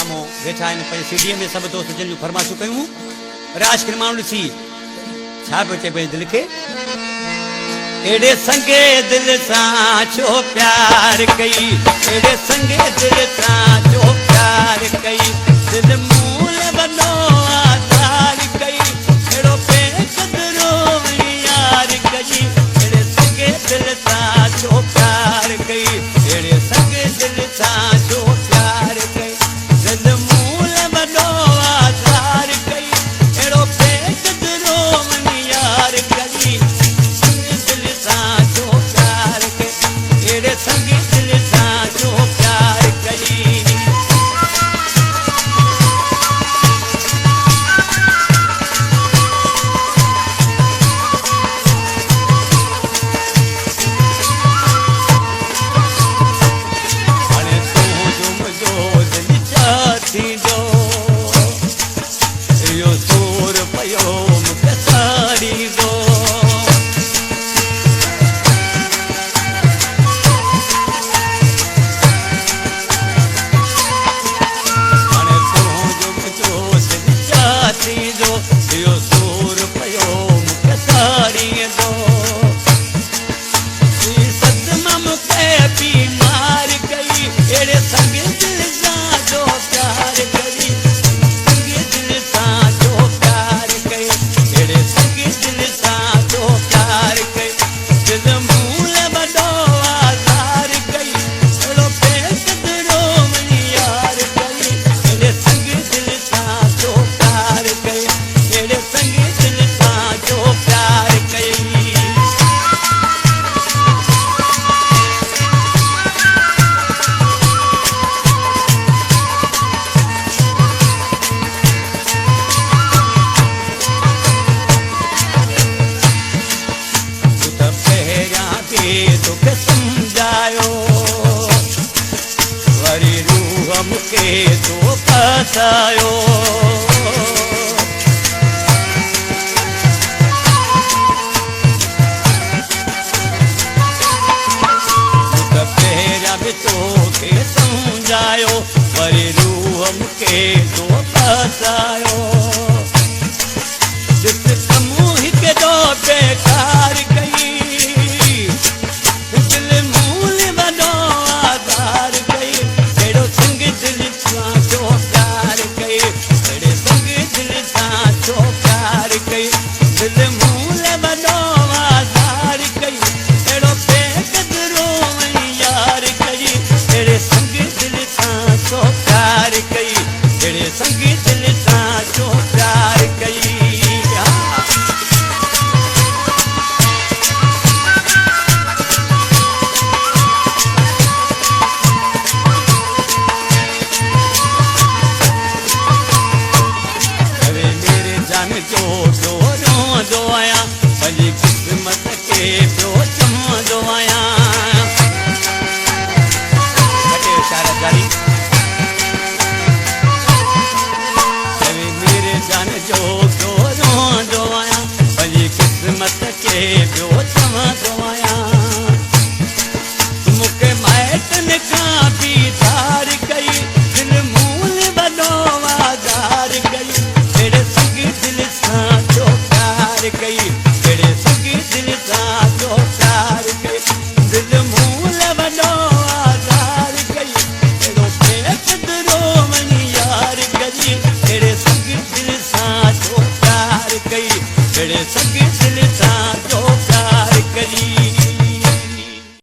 साम्हूं वेठा आहिनि पंहिंजी सीढ़ीअ में सभु दोस्त जिन जूं फरमाइशूं कयूं राजकिन माण्हू ॾिसी छा पियो चए पंहिंजे दिलि खे एड़े संगे दिल सां छो प्यार कई एड़े संगे दिल सां छो प्यार कई दिल मूल बनो आधार कई एड़ो बेक़दरो यार कई एड़े संगे दिल सां छो प्यार कई एड़े संगे दिल सां छो प्यार कई दिल मूल बनो आधार कई एड़ो बेक़दरो यार कई संगे दिल सां जो प्यार कई हाणे तूं जो मुंहिंजो दिलि छा थींदो इहो सूर पियो मूंखे साड़ींदो इहो सूर पियो मूंखे साड़ींदो सदमा मूंखे बीमार कई अहिड़े संगे दिल सां जो प्यार कई संगे दिल सां जो प्यार कई अहिड़े संगे दिल सां जो प्यार कई दिल मूल वॾो आधार कई अहिड़ो बेक़दरो यार कई अहिड़े संगे दिल सां जो प्यार कई संगे दिल सां जो प्यार कई तूं त पहिरियां बि तोखे सम्झायो वरी रूह मूंखे तो फसायो तोखे सम्झायो वरी रूह मूंखे तो फसायो ॾिस कमु हिकिड़ो बेकार कई दिल मूल वॾो आधार कई अहिड़ो संग दिल सां जो प्यार कई अहिड़े संग दिल सां जो प्यार कई दिल मूल वॾो आधार कई अहिड़ो बेक़दरो यार कई अहिड़े संग दिल सां जो प्यार कई अहिड़े संग दिल सां जो प्यार कई अरे मेरे जान जो रोंदो आहियां पंहिंजी क़िस्मत खे पियो चवंदो आहियां मेरे जान जो रोंदो आहियां पंहिंजी क़िस्मत खे पियो चवंदो आहियां मूंखे माइटनि खां बि धार कई दिल मूल वॾो आधार कई अहिड़े संग दिल सां जो प्यार कई अहिड़े संग दिल सां जो प्यार कई दिल मूल वॾो आधार कई अहिड़ो बेक़दरो यार कई अहिड़े संग दिल सां जो प्यार कई अहिड़े संग दिल सां जो